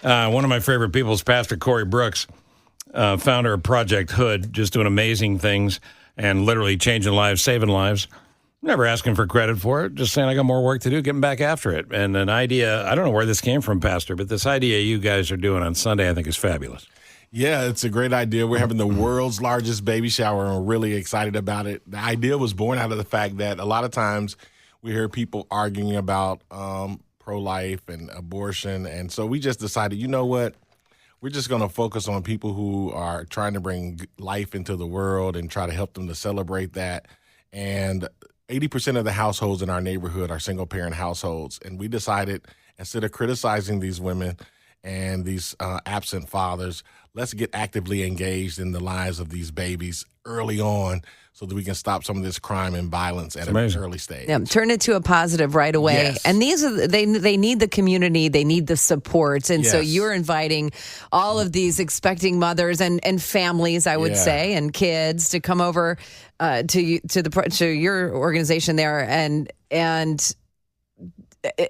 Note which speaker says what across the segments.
Speaker 1: One of my favorite people is Pastor Corey Brooks, founder of Project Hood, just doing amazing things and literally changing lives, saving lives. Never asking for credit for it, just saying I got more work to do, getting back after it. And an idea, I don't know where this came from, Pastor, but this idea you guys are doing on Sunday I think is fabulous.
Speaker 2: Yeah, it's a great idea. We're having the world's largest baby shower, and we're really excited about it. The idea was born out of the fact that a lot of times we hear people arguing about pro-life and abortion, and so we just decided, you know what? We're just going to focus on people who are trying to bring life into the world and try to help them to celebrate that. And 80% of the households in our neighborhood are single-parent households, and we decided instead of criticizing these women and these absent fathers, let's get actively engaged in the lives of these babies early on so that we can stop some of this crime and violence at an early stage.
Speaker 3: Yeah, turn it to a positive right away.
Speaker 2: Yes.
Speaker 3: And these are they need the community, they need the support. And so you're inviting all of these expecting mothers and families, I would say, and kids to come over to your organization there and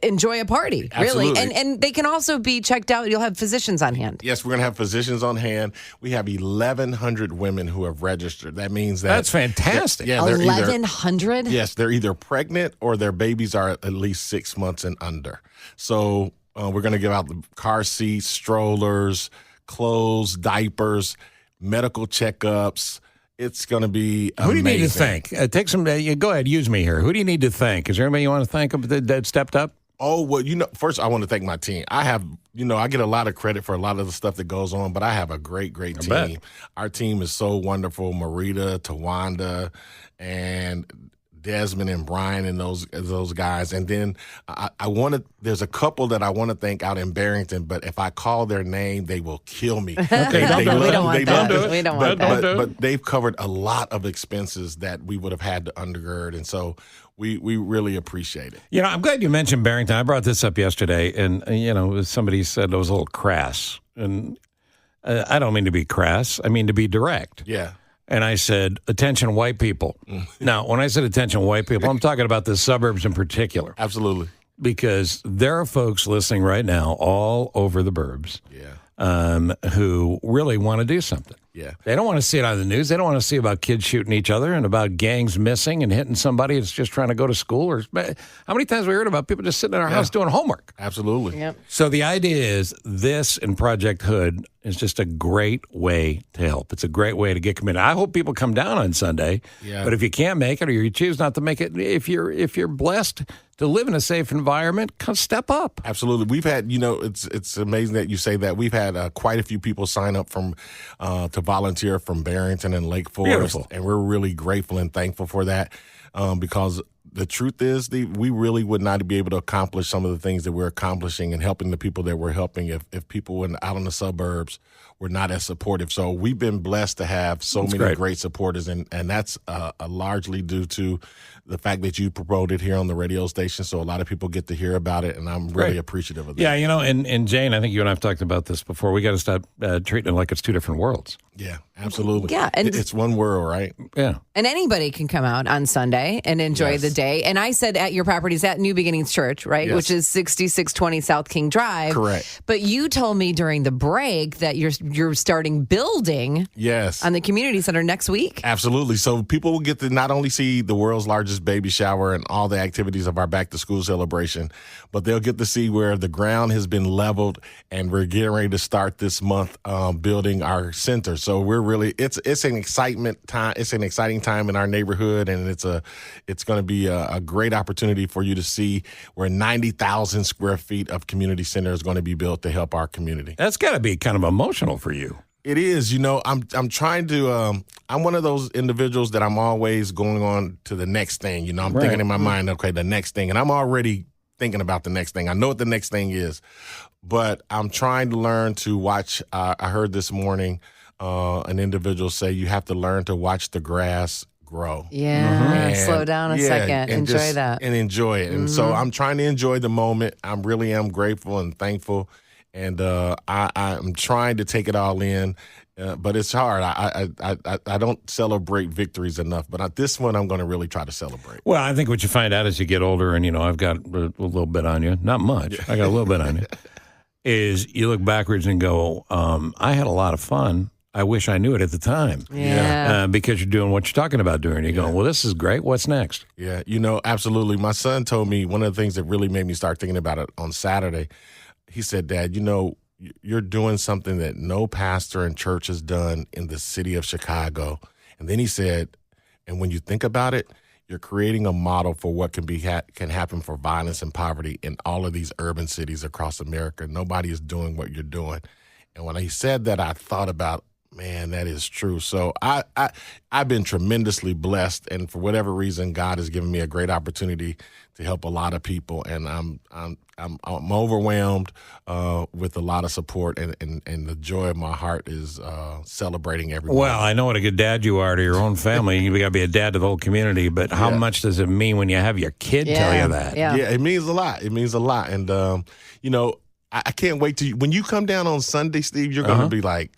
Speaker 3: enjoy a party,
Speaker 2: Absolutely.
Speaker 3: really. And they can also be checked out. You'll have physicians on hand.
Speaker 2: Yes, we're going to have physicians on hand. We have 1,100 women who have registered. That means that...
Speaker 1: That's fantastic.
Speaker 2: They're
Speaker 3: 1,100?
Speaker 2: Yes, they're either pregnant or their babies are at least 6 months and under. So we're going to give out the car seats, strollers, clothes, diapers, medical checkups. It's going to be amazing.
Speaker 1: Who do you need to thank? Take some. Go ahead, use me here. Who do you need to thank? Is there anybody you want to thank that stepped up?
Speaker 2: Oh, well, first I want to thank my team. I have, I get a lot of credit for a lot of the stuff that goes on, but I have a great team.
Speaker 1: Bet. Our
Speaker 2: team is so wonderful. Marita, Tawanda, and Desmond and Brian and those guys. And then there's a couple that I want to thank out in Barrington, but if I call their name, they will kill me.
Speaker 3: Okay, we don't want that.
Speaker 2: But they've covered a lot of expenses that we would have had to undergird. And so we really appreciate it.
Speaker 1: I'm glad you mentioned Barrington. I brought this up yesterday, and, somebody said it was a little crass. And I don't mean to be crass. I mean to be direct.
Speaker 2: Yeah.
Speaker 1: And I said, attention, white people. Now, when I said attention, white people, I'm talking about the suburbs in particular.
Speaker 2: Absolutely.
Speaker 1: Because there are folks listening right now all over the burbs who really want to do something.
Speaker 2: Yeah.
Speaker 1: They don't want to see it on the news. They don't want to see about kids shooting each other and about gangs missing and hitting somebody that's just trying to go to school. Or how many times have we heard about people just sitting in our house doing homework?
Speaker 2: Absolutely.
Speaker 3: Yep.
Speaker 1: So the idea is this and Project Hood is just a great way to help. It's a great way to get committed. I hope people come down on Sunday.
Speaker 2: Yeah.
Speaker 1: But if you can't make it or you choose not to make it, if you're blessed to live in a safe environment, step up.
Speaker 2: Absolutely. We've had, it's amazing that you say that. We've had quite a few people sign up to volunteer from Barrington and Lake Forest.
Speaker 1: Beautiful.
Speaker 2: And we're really grateful and thankful for that because the truth is we really would not be able to accomplish some of the things that we're accomplishing and helping the people that we're helping if people out in the suburbs were not as supportive. So we've been blessed to have so many great supporters, and that's largely due to the fact that you promoted here on the radio station, so a lot of people get to hear about it, and I'm really appreciative of that.
Speaker 1: Yeah, and Jane, I think you and I have talked about this before. We got to stop treating it like it's two different worlds.
Speaker 2: Yeah, absolutely.
Speaker 3: Yeah, and
Speaker 2: it's one world, right?
Speaker 1: Yeah.
Speaker 3: And anybody can come out on Sunday and enjoy the day. And I said at your properties at New Beginnings Church, right,
Speaker 2: Yes.
Speaker 3: which is 6620 South King Drive.
Speaker 2: Correct.
Speaker 3: But you told me during the break that you're starting building on the community center next week.
Speaker 2: Absolutely. So people will get to not only see the world's largest baby shower and all the activities of our back to school celebration, but they'll get to see where the ground has been leveled, and we're getting ready to start this month building our center. So we're really it's an excitement time. It's an exciting time in our neighborhood, and it's going to be a great opportunity for you to see where 90,000 square feet of community center is going to be built to help our community.
Speaker 1: That's got to be kind of emotional for you.
Speaker 2: It is. I'm trying to, I'm one of those individuals that I'm always going on to the next thing. I'm thinking in my mind, okay, the next thing. And I'm already thinking about the next thing. I know what the next thing is, but I'm trying to learn to watch. I heard this morning an individual say you have to learn to watch the grass grow.
Speaker 3: Yeah. Slow down a second. Enjoy that.
Speaker 2: And enjoy it. And so I'm trying to enjoy the moment. I really am grateful and thankful. And I'm trying to take it all in, but it's hard. I don't celebrate victories enough, but this one I'm going to really try to celebrate.
Speaker 1: Well, I think what you find out as you get older, and I've got a little bit on you, not much. I got a little bit on you. is you look backwards and go, I had a lot of fun. I wish I knew it at the time.
Speaker 3: Yeah.
Speaker 1: Because you're doing what you're talking about doing. You're going, well, this is great. What's next?
Speaker 2: Yeah, absolutely. My son told me one of the things that really made me start thinking about it on Saturday. He said, Dad, you're doing something that no pastor and church has done in the city of Chicago. And then he said, and when you think about it, you're creating a model for what can happen for violence and poverty in all of these urban cities across America. Nobody is doing what you're doing. And when he said that, I thought about, man, that is true. So I've been tremendously blessed, and for whatever reason, God has given me a great opportunity to help a lot of people, and I'm overwhelmed with a lot of support, and the joy of my heart is celebrating everyone.
Speaker 1: Well, I know what a good dad you are to your own family. You got to be a dad to the whole community, but how much does it mean when you have your kid tell you that?
Speaker 3: Yeah,
Speaker 2: it means a lot. It means a lot, and I can't wait to when you come down on Sunday, Steve. You're going to be like.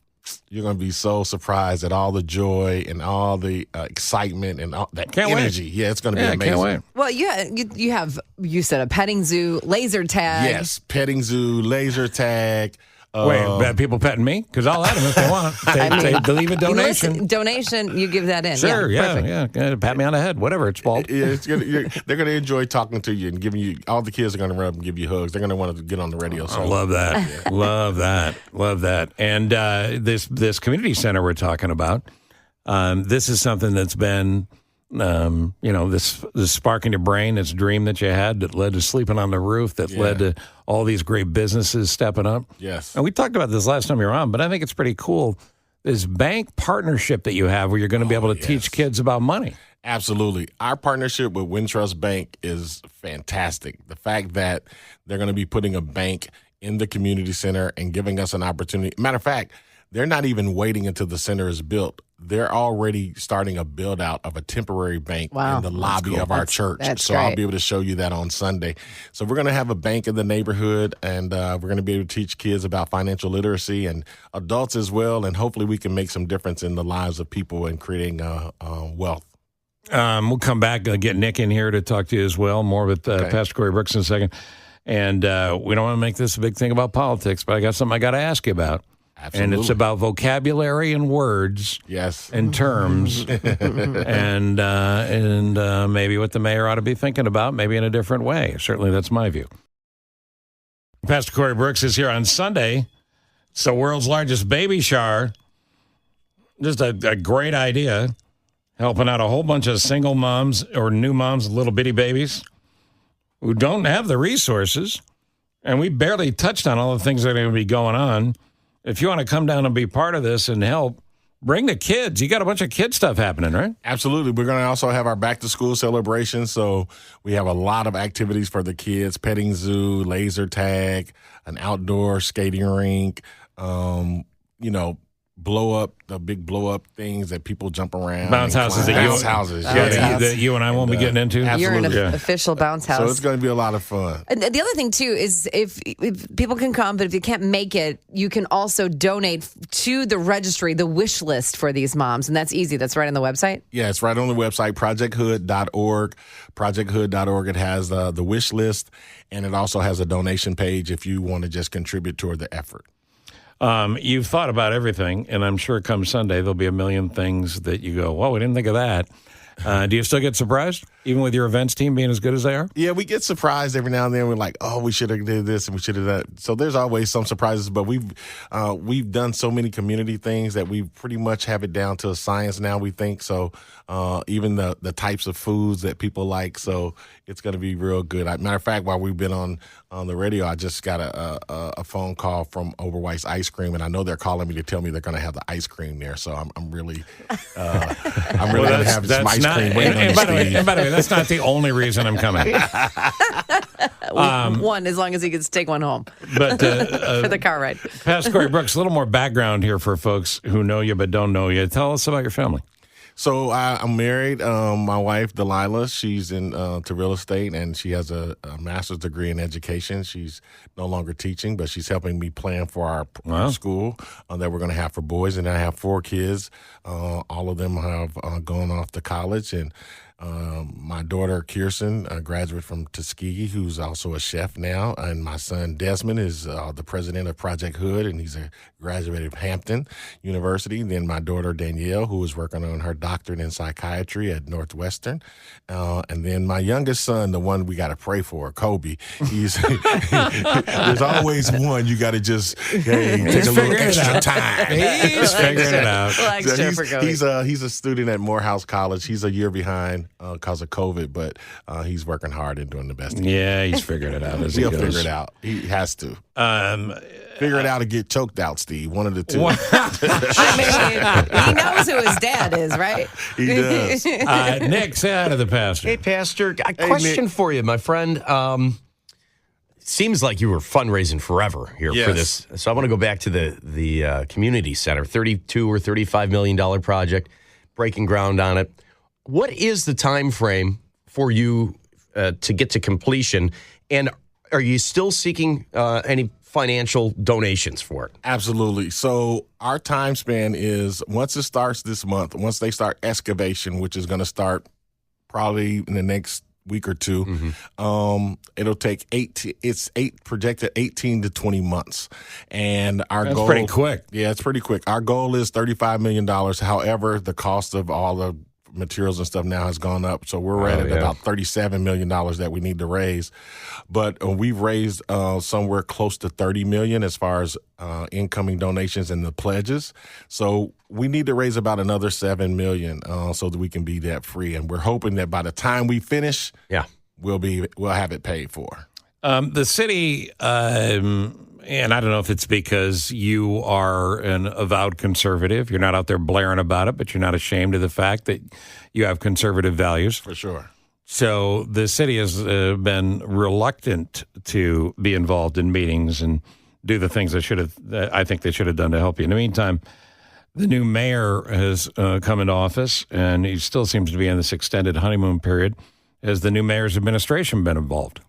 Speaker 2: You're going to be so surprised at all the joy and all the excitement and all that energy. Wait. Yeah, it's going to be amazing.
Speaker 1: Can't wait.
Speaker 3: Well, you said a petting zoo, laser tag.
Speaker 2: Yes, petting zoo, laser tag.
Speaker 1: Wait, people petting me? Because I'll let them if they want. They leave a donation.
Speaker 3: Donation, you give that in.
Speaker 1: Sure,
Speaker 3: yeah.
Speaker 1: Pat me on the head, whatever it's called.
Speaker 2: Yeah, they're going to enjoy talking to you and giving you, all the kids are going to run up and give you hugs. They're going to want to get on the radio. So.
Speaker 1: I love that. Love that. And this community center we're talking about, this is something that's been, this spark in your brain, this dream that you had that led to sleeping on the roof, that led to all these great businesses stepping up.
Speaker 2: Yes.
Speaker 1: And we talked about this last time you were on, but I think it's pretty cool. This bank partnership that you have where you're going to be able to teach kids about money.
Speaker 2: Absolutely. Our partnership with Wintrust Bank is fantastic. The fact that they're going to be putting a bank in the community center and giving us an opportunity. Matter of fact, they're not even waiting until the center is built. They're already starting a build out of a temporary bank in the lobby of our church. So I'll be able to show you that on Sunday. So we're going to have a bank in the neighborhood, and we're going to be able to teach kids about financial literacy and adults as well. And hopefully we can make some difference in the lives of people and creating wealth.
Speaker 1: We'll come back and get Nick in here to talk to you as well, more with Pastor Corey Brooks in a second. And we don't want to make this a big thing about politics, but I got something I got to ask you about.
Speaker 2: Absolutely.
Speaker 1: And it's about vocabulary and words, and terms, and maybe what the mayor ought to be thinking about, maybe in a different way. Certainly, that's my view. Pastor Corey Brooks is here on Sunday. It's the world's largest baby shower. Just a great idea, helping out a whole bunch of single moms or new moms with little bitty babies who don't have the resources. And we barely touched on all the things that are going to be going on. If you want to come down and be part of this and help, bring the kids. You got a bunch of kid stuff happening, right?
Speaker 2: Absolutely. We're going to also have our back-to-school celebration. So we have a lot of activities for the kids, petting zoo, laser tag, an outdoor skating rink, the big blow-up things that people jump around.
Speaker 1: Bounce houses. That you and I won't be getting into.
Speaker 2: Absolutely.
Speaker 3: You're an official bounce house.
Speaker 2: So it's going to be a lot of fun.
Speaker 3: And the other thing, too, is if people can come, but if you can't make it, you can also donate to the registry, the wish list for these moms. And that's easy. That's right on the website?
Speaker 2: Yeah, it's right on the website, projecthood.org. Projecthood.org. It has the wish list, and it also has a donation page if you want to just contribute toward the effort.
Speaker 1: You've thought about everything, and I'm sure come Sunday there'll be a million things that you go, well, we didn't think of that. Do you still get surprised, even with your events team being as good as they are?
Speaker 2: Yeah, we get surprised every now and then. We're like, oh, we should have did this and we should have that. So there's always some surprises, but we've done so many community things that we pretty much have it down to a science now, we think. So even the types of foods that people like. So it's going to be real good. Matter of fact, while we've been on the radio, I just got a phone call from Oberweis Ice Cream, and I know they're calling me to tell me they're going to have the ice cream there. So I'm really going to have some ice cream waiting on
Speaker 1: and by the way, that's not the only reason I'm coming.
Speaker 3: One, as long as he gets to take one home.
Speaker 1: But
Speaker 3: for the car ride.
Speaker 1: Pastor Corey Brooks, a little more background here for folks who know you but don't know you. Tell us about your family.
Speaker 2: So I'm married. My wife, Delilah, she's to real estate, and she has a master's degree in education. She's no longer teaching, but she's helping me plan for our school that we're going to have for boys. And I have 4 kids. All of them have gone off to college, and My daughter, Kirsten, a graduate from Tuskegee, who's also a chef now. And my son, Desmond, is the president of Project Hood, and he's a graduate of Hampton University. Then my daughter, Danielle, who is working on her doctorate in psychiatry at Northwestern. And then my youngest son, the one we got to pray for, Kobe. He's there's always one you got to just take a little extra time.
Speaker 1: He's figuring it out.
Speaker 2: He's a student at Morehouse College. He's a year behind because of COVID, but he's working hard and doing the best he can.
Speaker 1: Yeah, he's figuring it out as he
Speaker 2: He'll
Speaker 1: goes.
Speaker 2: figure it out. He has to. Figure it out or get choked out, Steve. One of the two.
Speaker 3: I mean, he knows who his dad is, right?
Speaker 2: He does.
Speaker 1: Nick, say hi to the pastor.
Speaker 4: Hey, Pastor. A question for you, my friend. Seems like you were fundraising forever here for this. So I want to go back to the community center, $32 or $35 million project, breaking ground on it. What is the time frame for you to get to completion? And are you still seeking any financial donations for it?
Speaker 2: Absolutely. So our time span is once it starts this month, once they start excavation, which is going to start probably in the next week or two, it'll take projected 18 to 20 months. And our
Speaker 1: That's
Speaker 2: goal,
Speaker 1: pretty quick.
Speaker 2: Yeah, it's pretty quick. Our goal is $35 million. However, the cost of all the materials and stuff now has gone up. So we're at about $37 million that we need to raise. But we've raised somewhere close to $30 million as far as incoming donations and the pledges. So we need to raise about another $7 million so that we can be debt free. And we're hoping that by the time we finish, we'll have it paid for.
Speaker 1: The city, and I don't know if it's because you are an avowed conservative. You're not out there blaring about it, but you're not ashamed of the fact that you have conservative values.
Speaker 2: For sure.
Speaker 1: So the city has been reluctant to be involved in meetings and do the things I think they should have done to help you. In the meantime, the new mayor has come into office, and he still seems to be in this extended honeymoon period. Has the new mayor's administration been involved?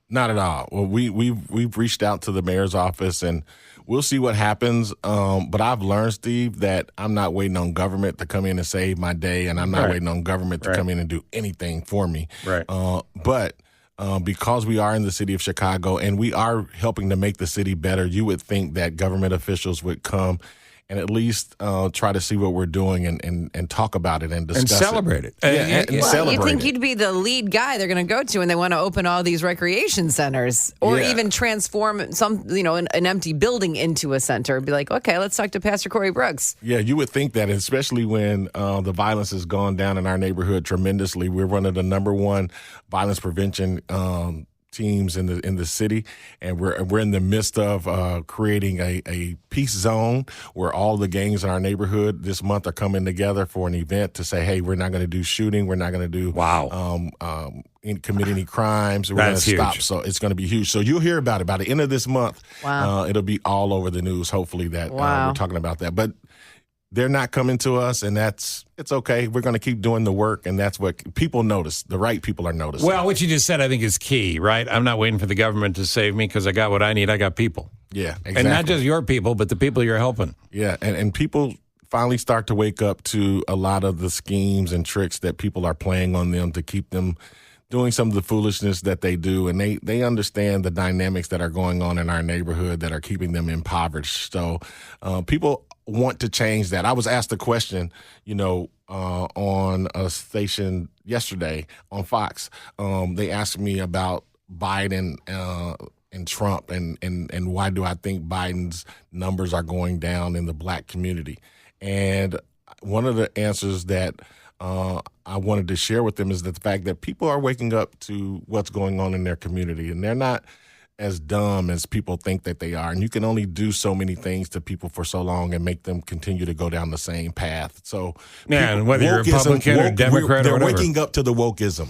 Speaker 2: Not at all. Well, we've reached out to the mayor's office, and we'll see what happens. But I've learned, Steve, that I'm not waiting on government to come in and save my day, and I'm not waiting on government to come in and do anything for me.
Speaker 1: Right.
Speaker 2: But because we are in the city of Chicago and we are helping to make the city better, you would think that government officials would come and at least try to see what we're doing and talk about it and discuss
Speaker 1: and celebrate it.
Speaker 2: And celebrate
Speaker 3: you think
Speaker 2: it.
Speaker 3: you'd be the lead guy they're going to go to when they want to open all these recreation centers or even transform some, an empty building into a center. Be like, okay, let's talk to Pastor Corey Brooks.
Speaker 2: Yeah, you would think that, especially when the violence has gone down in our neighborhood tremendously. We're one of the number one violence prevention teams in the city, and we're in the midst of creating a peace zone where all the gangs in our neighborhood this month are coming together for an event to say, hey, we're not going to do shooting, we're not going to do commit any crimes, we're going to stop. So it's going to be huge. So you'll hear about it by the end of this month.
Speaker 3: Wow.
Speaker 2: It'll be all over the news. Hopefully that we're talking about that, but they're not coming to us, and it's okay. We're going to keep doing the work, and that's what people notice. The right people are noticing.
Speaker 1: Well, what you just said, I think, is key, right? I'm not waiting for the government to save me because I got what I need. I got people.
Speaker 2: Yeah, exactly.
Speaker 1: And not just your people, but the people you're helping.
Speaker 2: Yeah, and people finally start to wake up to a lot of the schemes and tricks that people are playing on them to keep them doing some of the foolishness that they do, and they understand the dynamics that are going on in our neighborhood that are keeping them impoverished. So people want to change that. I was asked a question, on a station yesterday on Fox. They asked me about Biden and Trump and why do I think Biden's numbers are going down in the black community. And one of the answers that I wanted to share with them is the fact that people are waking up to what's going on in their community, and they're not as dumb as people think that they are. And you can only do so many things to people for so long and make them continue to go down the same path. So
Speaker 1: and whether you're Republican or Democrat or whatever.
Speaker 2: They're waking up to the wokeism.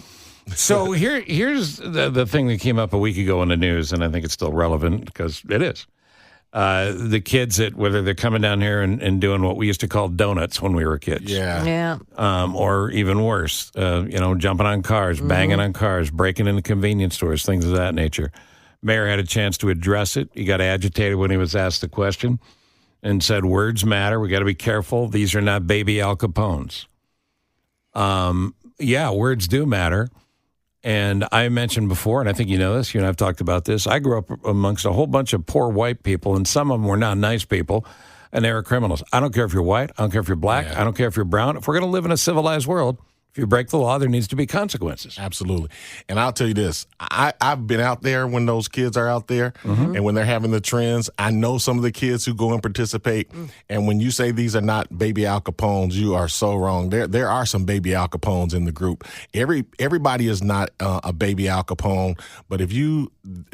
Speaker 1: So here's the thing that came up a week ago in the news, and I think it's still relevant because it is. The kids whether they're coming down here and doing what we used to call donuts when we were kids.
Speaker 3: Yeah.
Speaker 1: Or even worse, jumping on cars, banging on cars, breaking into convenience stores, things of that nature. Mayor had a chance to address it. He got agitated when he was asked the question and said, words matter. We got to be careful. These are not baby Al Capones. yeah, words do matter. And I mentioned before, and I think you know this, you and I have talked about this, I grew up amongst a whole bunch of poor white people, and some of them were not nice people, and they were criminals. I don't care if you're white. I don't care if you're black. I don't care if you're brown. If we're going to live in a civilized world, if you break the law, there needs to be consequences.
Speaker 2: Absolutely. And I'll tell you this, I've been out there when those kids are out there and when they're having the trends. I know some of the kids who go and participate. And when you say these are not baby Al Capones, you are so wrong. There are some baby Al Capones in the group. Everybody is not a baby Al Capone. But if you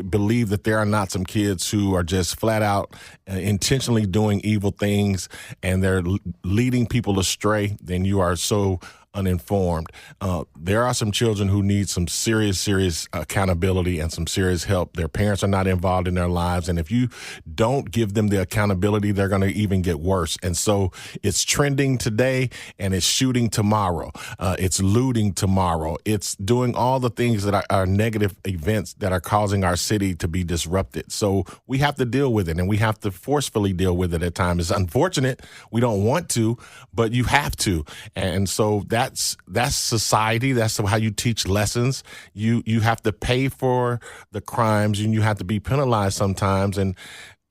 Speaker 2: believe that there are not some kids who are just flat out intentionally doing evil things and they're leading people astray, then you are so uninformed. There are some children who need some serious accountability and some serious help. Their parents are not involved in their lives. And if you don't give them the accountability, they're going to even get worse. And so it's trending today and it's shooting tomorrow. It's looting tomorrow. It's doing all the things that are negative events that are causing our city to be disrupted. So we have to deal with it, and we have to forcefully deal with it at times. It's unfortunate. We don't want to, but you have to. And so that's society. That's how you teach lessons. You have to pay for the crimes, and you have to be penalized sometimes. And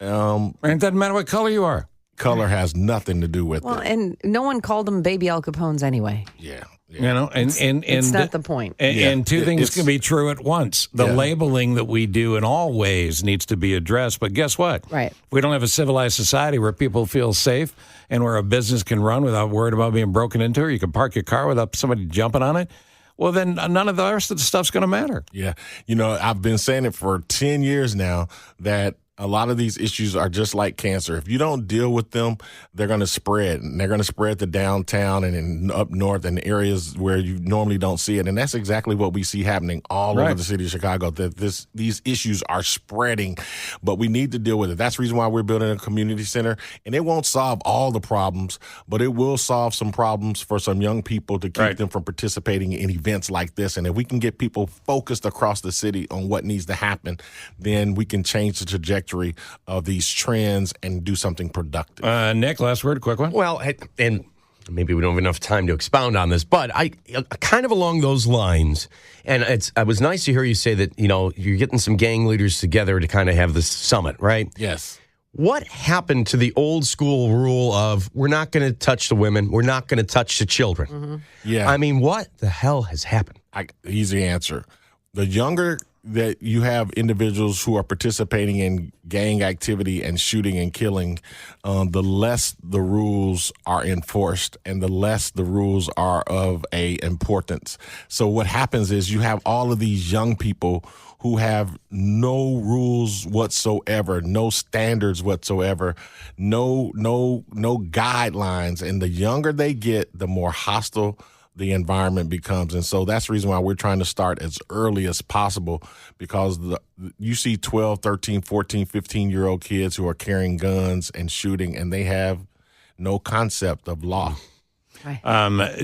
Speaker 1: it doesn't matter what color you are.
Speaker 2: Color has nothing to do with it.
Speaker 3: Well, and no one called them baby Al Capones anyway.
Speaker 2: Yeah.
Speaker 1: You know, and
Speaker 3: it's not the point.
Speaker 1: And two things can be true at once. The labeling that we do in all ways needs to be addressed. But guess what?
Speaker 3: Right.
Speaker 1: If we don't have a civilized society where people feel safe and where a business can run without worried about being broken into, or you can park your car without somebody jumping on it, well, then none of the rest of the stuff's going to matter.
Speaker 2: Yeah. You know, I've been saying it for 10 years now that a lot of these issues are just like cancer. If you don't deal with them, they're going to spread. And they're going to spread to downtown and up north and areas where you normally don't see it. And that's exactly what we see happening all over the city of Chicago, that these issues are spreading. But we need to deal with it. That's the reason why we're building a community center. And it won't solve all the problems, but it will solve some problems for some young people to keep them from participating in events like this. And if we can get people focused across the city on what needs to happen, then we can change the trajectory of these trends and do something productive.
Speaker 1: Nick, last word, quick one.
Speaker 4: Well, and maybe we don't have enough time to expound on this, but I kind of along those lines, and it was nice to hear you say that, you know, you're getting some gang leaders together to kind of have this summit, right?
Speaker 2: Yes.
Speaker 4: What happened to the old school rule of we're not going to touch the women, we're not going to touch the children?
Speaker 3: Mm-hmm.
Speaker 2: Yeah.
Speaker 4: I mean, what the hell has happened?
Speaker 2: Easy answer. The younger that you have individuals who are participating in gang activity and shooting and killing, the less the rules are enforced and the less the rules are of a importance. So what happens is you have all of these young people who have no rules whatsoever, no standards whatsoever, no guidelines. And the younger they get, the more hostile the environment becomes. And so that's the reason why we're trying to start as early as possible, because you see 12, 13, 14, 15-year-old kids who are carrying guns and shooting, and they have no concept of law.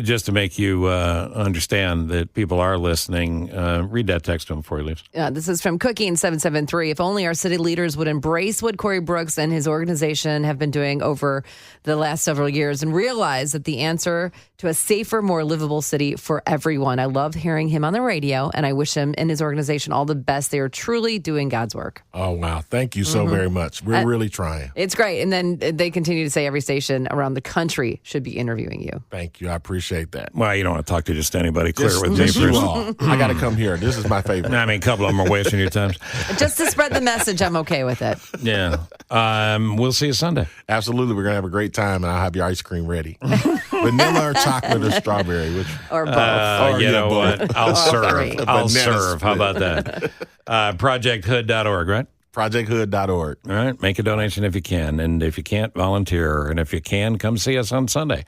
Speaker 1: Just to make you understand that people are listening, read that text to him before he leaves.
Speaker 3: This is from Cookie in 773. If only our city leaders would embrace what Corey Brooks and his organization have been doing over the last several years and realize that the answer to a safer, more livable city for everyone. I love hearing him on the radio, and I wish him and his organization all the best. They are truly doing God's work.
Speaker 2: Oh, wow. Thank you so very much. We're really trying.
Speaker 3: It's great. And then they continue to say every station around the country should be interviewing you.
Speaker 2: Thank you. I appreciate that.
Speaker 1: Well, you don't want to talk to just anybody. Clear with me.
Speaker 2: Just you all. I got to come here. This is my favorite.
Speaker 1: I mean, a couple of them are wasting your time.
Speaker 3: Just to spread the message, I'm okay with it.
Speaker 1: Yeah. We'll see you Sunday.
Speaker 2: Absolutely. We're going to have a great time, and I'll have your ice cream ready. Vanilla or chocolate or strawberry?
Speaker 3: Or both.
Speaker 1: You know what? I'll serve. I'll
Speaker 2: Banana
Speaker 1: serve. How
Speaker 2: split.
Speaker 1: about that? ProjectHood.org, right?
Speaker 2: ProjectHood.org.
Speaker 1: All right. Make a donation if you can. And if you can't, volunteer. And if you can, come see us on Sunday.